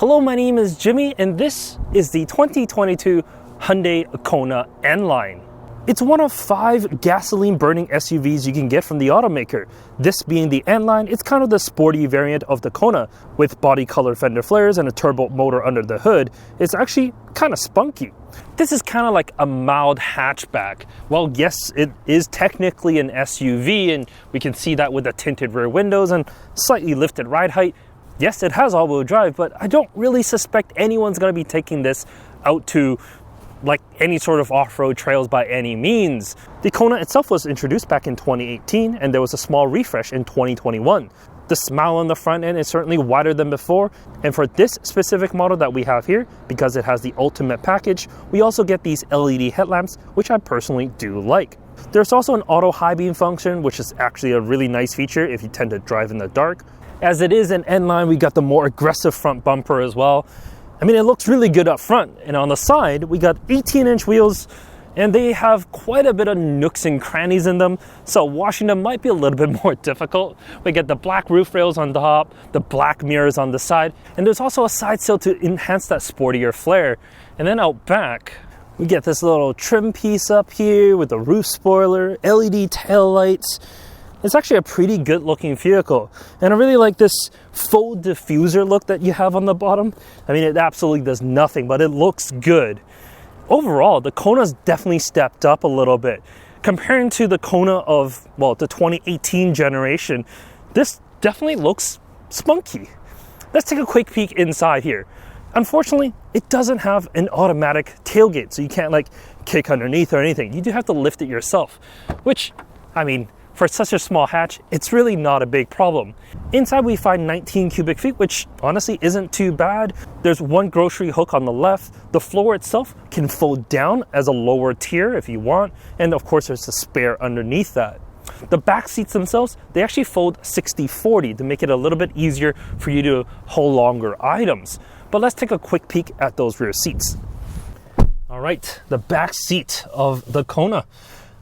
Hello, my name is Jimmy, and this is the 2022 Hyundai Kona N-line. It's one of 5 gasoline-burning SUVs you can get from the automaker. This being the N-line, it's kind of the sporty variant of the Kona. With body-colored fender flares and a turbo motor under the hood, it's actually kind of spunky. This is kind of like a mild hatchback. Well, yes, it is technically an SUV, and we can see that with the tinted rear windows and slightly lifted ride height. Yes, it has all-wheel drive, but I don't really suspect anyone's going to be taking this out to like any sort of off-road trails by any means. The Kona itself was introduced back in 2018, and there was a small refresh in 2021. The smile on the front end is certainly wider than before, and for this specific model that we have here, because it has the ultimate package, we also get these LED headlamps, which I personally do like. There's also an auto high beam function, which is actually a really nice feature if you tend to drive in the dark. As it is an N-line, we got the more aggressive front bumper as well. I mean, it looks really good up front, and on the side, we got 18-inch wheels, and they have quite a bit of nooks and crannies in them, so washing them might be a little bit more difficult. We get the black roof rails on the top, the black mirrors on the side, and there's also a side sill to enhance that sportier flair. And then out back, we get this little trim piece up here with the roof spoiler, LED taillights. It's actually a pretty good looking vehicle, and I really like this faux diffuser look that you have on the bottom. I mean, it absolutely does nothing, but it looks good. Overall, the Kona's definitely stepped up a little bit. Comparing to the Kona of, well, the 2018 generation, this definitely looks spunky. Let's take a quick peek inside here. Unfortunately, it doesn't have an automatic tailgate, so you can't like kick underneath or anything. You do have to lift it yourself, which, I mean, for such a small hatch, it's really not a big problem. Inside we find 19 cubic feet, which honestly isn't too bad. There's one grocery hook on the left. The floor itself can fold down as a lower tier if you want. And of course, there's a spare underneath that. The back seats themselves, they actually fold 60-40 to make it a little bit easier for you to hold longer items. But let's take a quick peek at those rear seats. All right, the back seat of the Kona.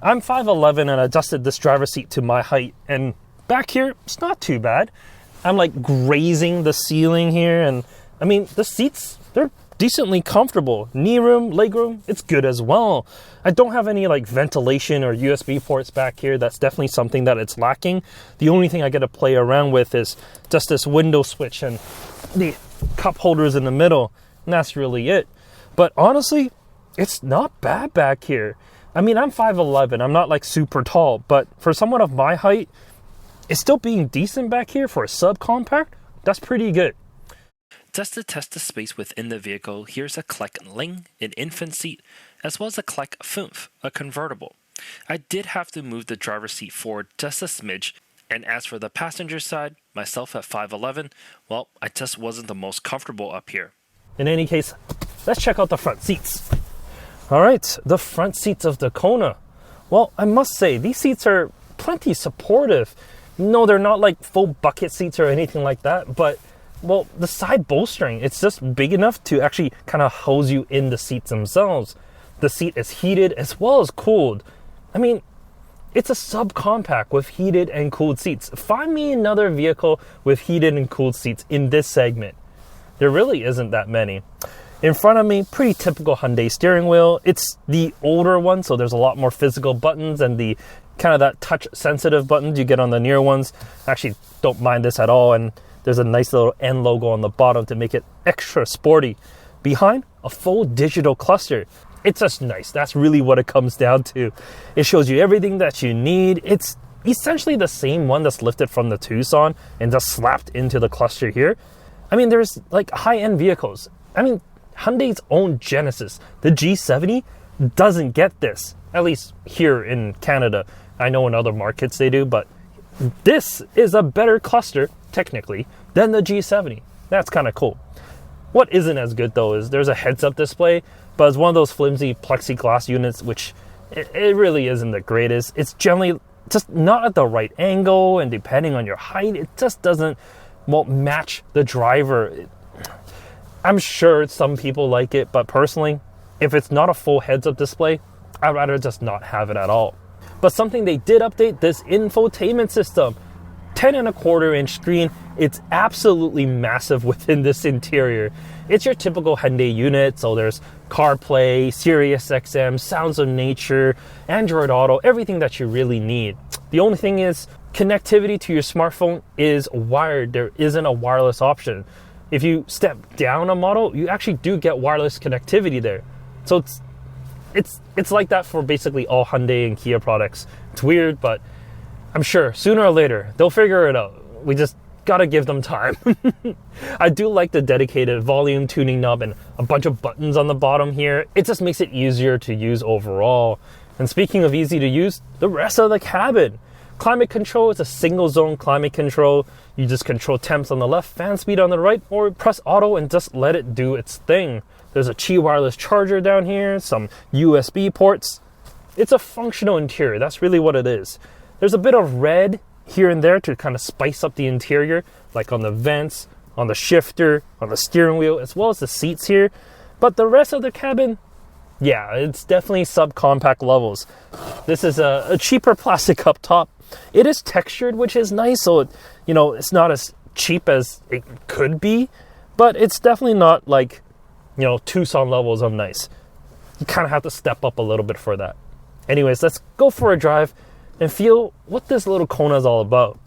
I'm 5'11" and adjusted this driver's seat to my height, and back here, it's not too bad. I'm like grazing the ceiling here, and I mean, the seats, they're decently comfortable. Knee room, leg room, it's good as well. I don't have any like ventilation or USB ports back here. That's definitely something that it's lacking. The only thing I get to play around with is just this window switch and the cup holders in the middle, and that's really it. But honestly, it's not bad back here. I mean, I'm 5'11", I'm not like super tall, but for someone of my height, it's still being decent back here for a subcompact. That's pretty good. Just to test the space within the vehicle, here's a Kleck Ling, an infant seat, as well as a Kleck Fünf, a convertible. I did have to move the driver's seat forward just a smidge, and as for the passenger side, myself at 5'11", well, I just wasn't the most comfortable up here. In any case, let's check out the front seats. All right, the front seats of the Kona. Well, I must say, these seats are plenty supportive. No, they're not like full bucket seats or anything like that, but, well, the side bolstering, it's just big enough to actually kind of hose you in the seats themselves. The seat is heated as well as cooled. I mean, it's a subcompact with heated and cooled seats. Find me another vehicle with heated and cooled seats in this segment. There really isn't that many. In front of me, pretty typical Hyundai steering wheel. It's the older one, so there's a lot more physical buttons and the kind of that touch-sensitive buttons you get on the newer ones. I actually don't mind this at all, and there's a nice little N logo on the bottom to make it extra sporty. Behind, a full digital cluster. It's just nice. That's really what it comes down to. It shows you everything that you need. It's essentially the same one that's lifted from the Tucson and just slapped into the cluster here. I mean, there's like high-end vehicles. I mean, Hyundai's own Genesis, the G70, doesn't get this, at least here in Canada. I know in other markets they do, but this is a better cluster, technically, than the G70. That's kind of cool. What isn't as good, though, is there's a heads-up display, but it's one of those flimsy plexiglass units, which it really isn't the greatest. It's generally just not at the right angle, and depending on your height, it just won't match the driver. I'm sure some people like it, but personally, if it's not a full heads-up display, I'd rather just not have it at all. But something they did update, this infotainment system. 10.25-inch screen It's absolutely massive within this interior. It's your typical Hyundai unit, so there's CarPlay, Sirius XM, Sounds of Nature, Android Auto, everything that you really need. The only thing is, connectivity to your smartphone is wired. There isn't a wireless option. If you step down a model, you actually do get wireless connectivity there. So it's like that for basically all Hyundai and Kia products. It's weird, but I'm sure sooner or later they'll figure it out. We just gotta give them time. I do like the dedicated volume tuning knob and a bunch of buttons on the bottom here. It just makes it easier to use overall. And speaking of easy to use, the rest of the cabin. Climate control is a single zone climate control. You just control temps on the left, fan speed on the right, or press auto and just let it do its thing. There's a Qi wireless charger down here, some USB ports. It's a functional interior, that's really what it is. There's a bit of red here and there to kind of spice up the interior, like on the vents, on the shifter, on the steering wheel, as well as the seats here. But the rest of the cabin, yeah, it's definitely subcompact levels. This is a cheaper plastic up top. It is textured, which is nice, so it's not as cheap as it could be, but it's definitely not like, Tucson levels of nice. You kind of have to step up a little bit for that. Anyways, let's go for a drive and feel what this little Kona is all about.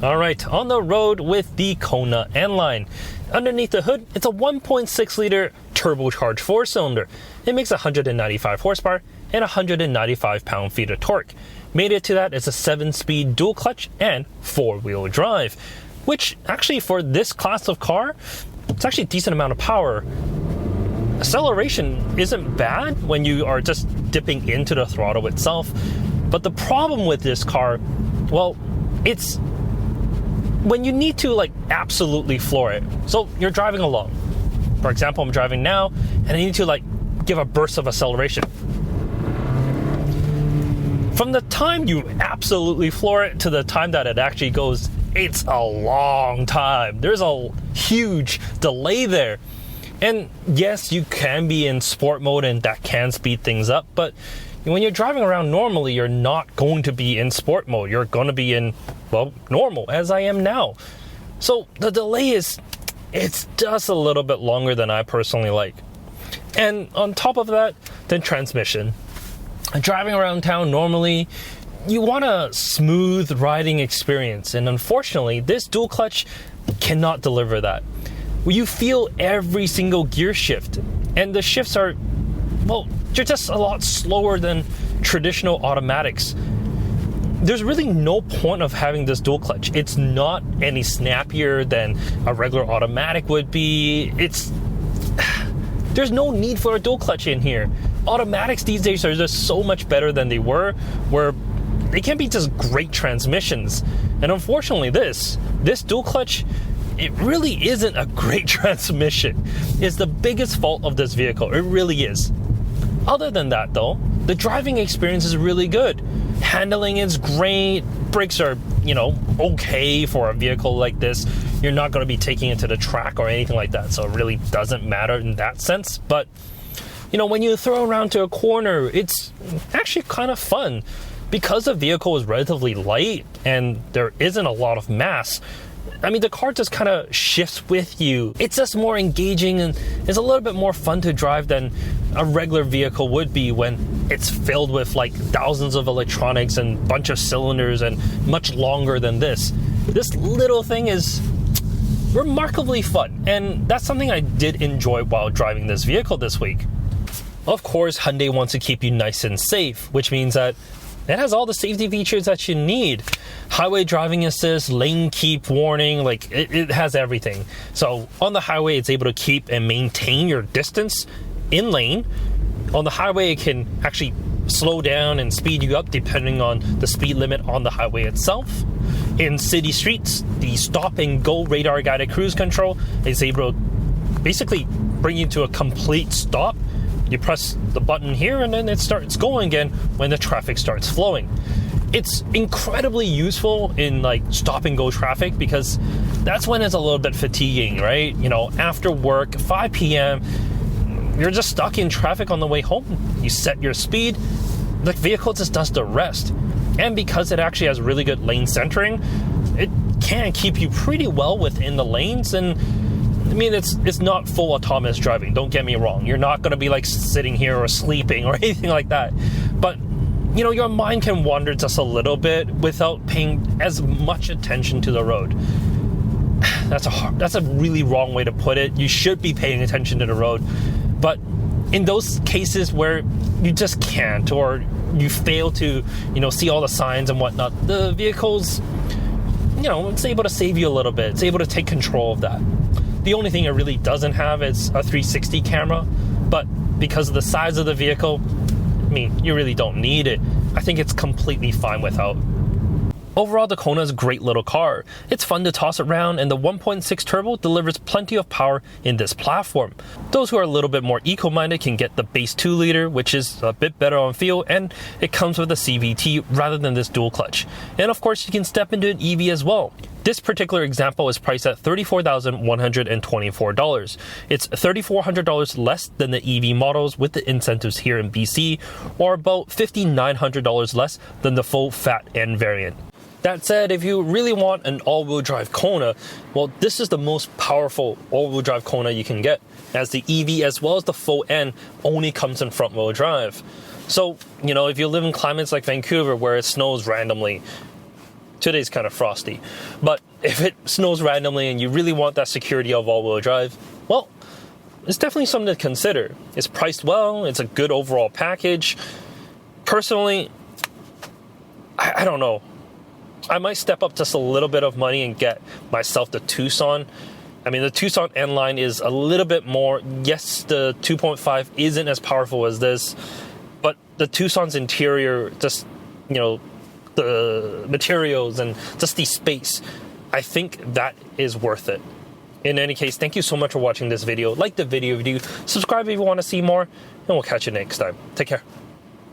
All right, on the road with the Kona N-line. Underneath the hood, it's a 1.6 liter turbocharged 4-cylinder. It makes 195 horsepower and 195 pound-feet of torque. Mated to that is a 7-speed dual clutch and 4-wheel drive, which actually for this class of car, it's actually a decent amount of power. Acceleration isn't bad when you are just dipping into the throttle itself, but the problem with this car, well, it's when you need to absolutely floor it. So you're driving along. For example, I'm driving now and I need to give a burst of acceleration. From the time you absolutely floor it to the time that it actually goes, it's a long time. There's a huge delay there. And yes, you can be in sport mode and that can speed things up, but when you're driving around normally, you're not going to be in sport mode. You're going to be in, normal, as I am now. So the delay it's just a little bit longer than I personally like. And on top of that, the transmission. Driving around town normally, you want a smooth riding experience, and unfortunately, this dual clutch cannot deliver that. You feel every single gear shift, and the shifts are, you're just a lot slower than traditional automatics. There's really no point of having this dual clutch. It's not any snappier than a regular automatic would be. There's no need for a dual clutch in here. Automatics these days are just so much better than they were, where they can be just great transmissions. And unfortunately, this dual clutch, it really isn't a great transmission. It's the biggest fault of this vehicle. It really is. Other than that, though, the driving experience is really good. Handling is great. Brakes are, okay for a vehicle like this. You're not going to be taking it to the track or anything like that, so it really doesn't matter in that sense. But, when you throw around to a corner, it's actually kind of fun. Because the vehicle is relatively light and there isn't a lot of mass, the car just kind of shifts with you. It's just more engaging and it's a little bit more fun to drive than a regular vehicle would be when it's filled with thousands of electronics and bunch of cylinders and much longer than this. This little thing is remarkably fun, and that's something I did enjoy while driving this vehicle this week. Of course, Hyundai wants to keep you nice and safe, which means that it has all the safety features that you need. Highway driving assist, lane keep warning, it has everything. So on the highway, it's able to keep and maintain your distance in lane. On the highway, it can actually slow down and speed you up depending on the speed limit on the highway itself. In city streets, the stop and go radar guided cruise control is able to basically bring you to a complete stop. You press the button here and then it starts going again when the traffic starts flowing. It's incredibly useful in stop and go traffic because that's when it's a little bit fatiguing, right? After work, 5 p.m., you're just stuck in traffic on the way home. You set your speed, the vehicle just does the rest. And because it actually has really good lane centering, it can keep you pretty well within the lanes. And I mean, it's not full autonomous driving, don't get me wrong. You're not going to be like sitting here or sleeping or anything like that. But you know, your mind can wander just a little bit without paying as much attention to the road. That's a really wrong way to put it. You should be paying attention to the road. But in those cases where you just can't, or you fail to, you know, see all the signs and whatnot, the vehicle's, you know, it's able to save you a little bit. It's able to take control of that. The only thing it really doesn't have is a 360 camera, but because of the size of the vehicle, I mean, you really don't need it. I think it's completely fine without. Overall, the Kona is a great little car. It's fun to toss around, and the 1.6 turbo delivers plenty of power in this platform. Those who are a little bit more eco-minded can get the base 2-liter, which is a bit better on feel, and it comes with a CVT rather than this dual clutch. And of course, you can step into an EV as well. This particular example is priced at $34,124. It's $3,400 less than the EV models with the incentives here in BC, or about $5,900 less than the full Fat N variant. That said, if you really want an all-wheel drive Kona, well, this is the most powerful all-wheel drive Kona you can get, as the EV as well as the full N only comes in front-wheel drive. So, you know, if you live in climates like Vancouver where it snows randomly, today's kind of frosty, but if it snows randomly and you really want that security of all-wheel drive, well, it's definitely something to consider. It's priced well, it's a good overall package. Personally, I don't know. I might step up just a little bit of money and get myself the Tucson. I mean, the Tucson N-line is a little bit more. Yes, the 2.5 isn't as powerful as this, but the Tucson's interior, just, you know, the materials and just the space, I think that is worth it. In any case, thank you so much for watching this video. Like the video if you do, subscribe if you want to see more, and we'll catch you next time. Take care.